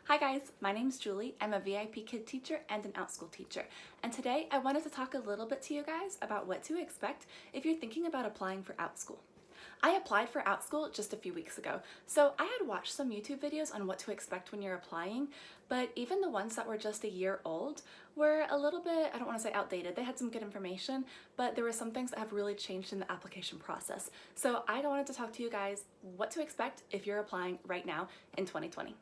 Hi guys, my name's Julie. I'm a VIP Kid teacher and an Outschool teacher. And today I wanted to talk a little bit to you guys about what to expect if you're thinking about applying for Outschool. I applied for Outschool just a few weeks ago, so I had watched some YouTube videos on what to expect when you're applying, but even the ones that were just a year old were a little bit, I don't want to say outdated. They had some good information, but there were some things that have really changed in the application process. So I wanted to talk to you guys what to expect if you're applying right now in 2020.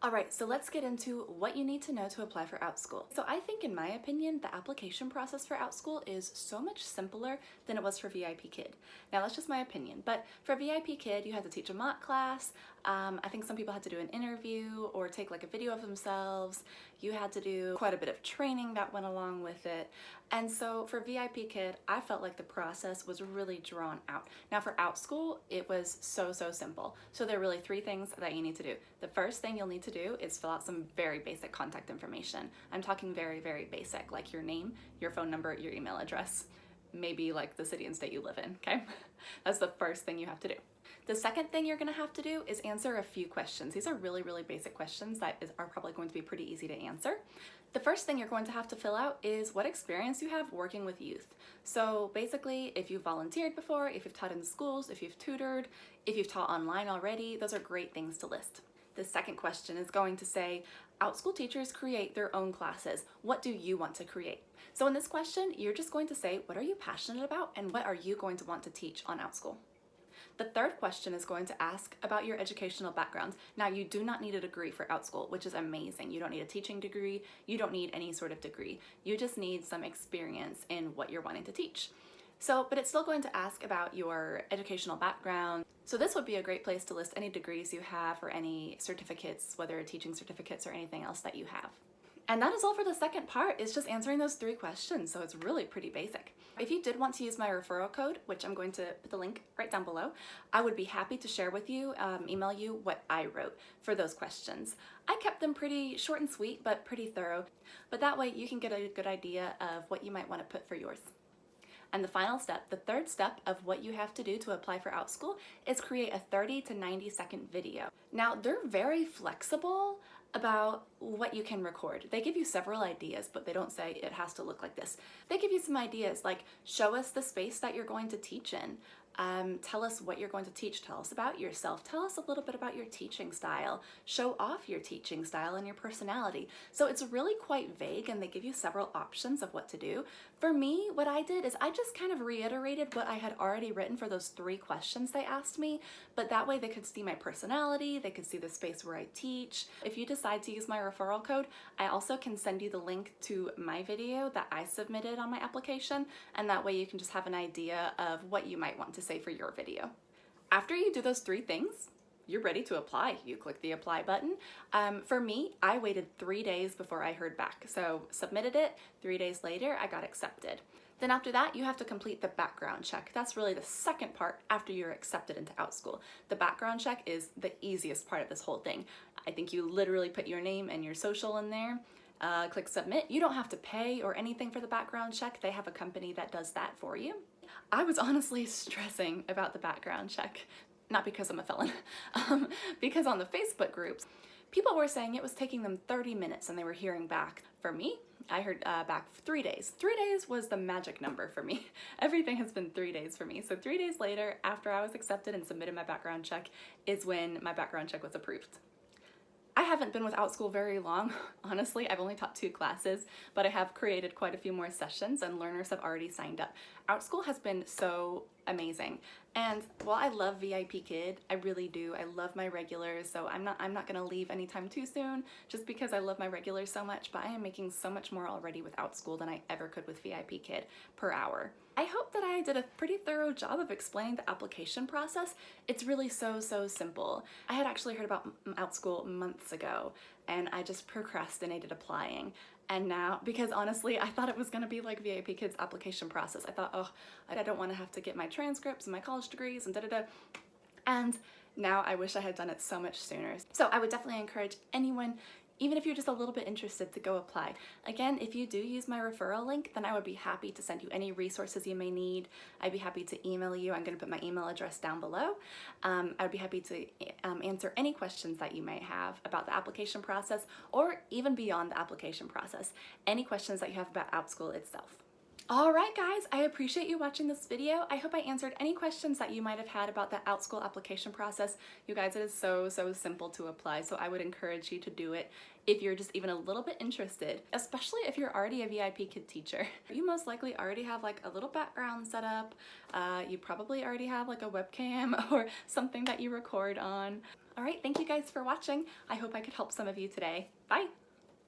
Alright, so let's get into what you need to know to apply for Outschool. So I think, in my opinion, the application process for Outschool is so much simpler than it was for VIP Kid. Now that's just my opinion, but for VIP Kid you had to teach a mock class, I think some people had to do an interview or take like a video of themselves, you had to do quite a bit of training that went along with it, and so for VIP Kid I felt like the process was really drawn out. Now for Outschool it was so simple. So there are really three things that you need to do. The first thing you'll need to do is fill out some very basic contact information. I'm talking very basic, like your name, your phone number, your email address, maybe like the city and state you live in, okay? That's the first thing you have to do. The second thing you're gonna have to do is answer a few questions. These are really basic questions that are probably going to be pretty easy to answer. The first thing you're going to have to fill out is what experience you have working with youth. So basically, if you've volunteered before, if you've taught in schools, if you've tutored, if you've taught online already, those are great things to list. The second question is going to say, Outschool teachers create their own classes. What do you want to create? So in this question, you're just going to say, what are you passionate about and what are you going to want to teach on Outschool? The third question is going to ask about your educational background. Now, you do not need a degree for Outschool, which is amazing. You don't need a teaching degree. You don't need any sort of degree. You just need some experience in what you're wanting to teach. So, but it's still going to ask about your educational background. So this would be a great place to list any degrees you have or any certificates, whether teaching certificates or anything else that you have. And that is all for the second part. It's just answering those three questions, so it's really pretty basic. If you did want to use my referral code, which I'm going to put the link right down below, I would be happy to share with you, email you what I wrote for those questions. I kept them pretty short and sweet, but pretty thorough, but that way you can get a good idea of what you might want to put for yours. And the final step, the third step of what you have to do to apply for Outschool is create a 30 to 90 second video. Now, they're very flexible about what you can record. They give you several ideas, but they don't say it has to look like this. They give you some ideas like, show us the space that you're going to teach in. Tell us what you're going to teach. Tell us about yourself. Tell us a little bit about your teaching style. Show off your teaching style and your personality. So it's really quite vague and they give you several options of what to do. For me, what I did is I just kind of reiterated what I had already written for those three questions they asked me, but that way they could see my personality, they could see the space where I teach. If you decide to use my referral code, I also can send you the link to my video that I submitted on my application, and that way you can just have an idea of what you might want to say for your video. After you do those three things, you're ready to apply. You click the apply button. For me, I waited 3 days before I heard back. So submitted it, 3 days later, I got accepted. Then after that, you have to complete the background check. That's really the second part after you're accepted into Outschool. The background check is the easiest part of this whole thing. I think you literally put your name and your social in there, click submit. You don't have to pay or anything for the background check. They have a company that does that for you. I was honestly stressing about the background check. Not because I'm a felon, because on the Facebook groups, people were saying it was taking them 30 minutes and they were hearing back. For me, I heard back 3 days. 3 days was the magic number for me. Everything has been 3 days for me. So 3 days later, after I was accepted and submitted my background check, is when my background check was approved. I haven't been with Outschool very long, honestly. I've only taught 2 classes, but I have created quite a few more sessions and learners have already signed up. Outschool has been so amazing. And while I love VIP Kid, I really do. I love my regulars, so I'm not gonna leave anytime too soon just because I love my regulars so much, but I am making so much more already with Outschool than I ever could with VIP Kid per hour. I hope that I did a pretty thorough job of explaining the application process. It's really so simple. I had actually heard about Outschool months ago and I just procrastinated applying. And now, because honestly, I thought it was gonna be like VIP Kid's application process. I thought, oh, I don't wanna have to get my transcripts and my college degrees and And now I wish I had done it so much sooner. So I would definitely encourage anyone even if you're just a little bit interested to go apply. Again, if you do use my referral link, then I would be happy to send you any resources you may need. I'd be happy to email you. I'm going to put my email address down below. I'd be happy to answer any questions that you may have about the application process or even beyond the application process. Any questions that you have about Outschool itself. All right, guys, I appreciate you watching this video. I hope I answered any questions that you might have had about the Outschool application process. You guys, it is so simple to apply, so I would encourage you to do it if you're just even a little bit interested, especially if you're already a VIP Kid teacher. You most likely already have like a little background set up. You probably already have like a webcam or something that you record on. All right, thank you guys for watching. I hope I could help some of you today. Bye.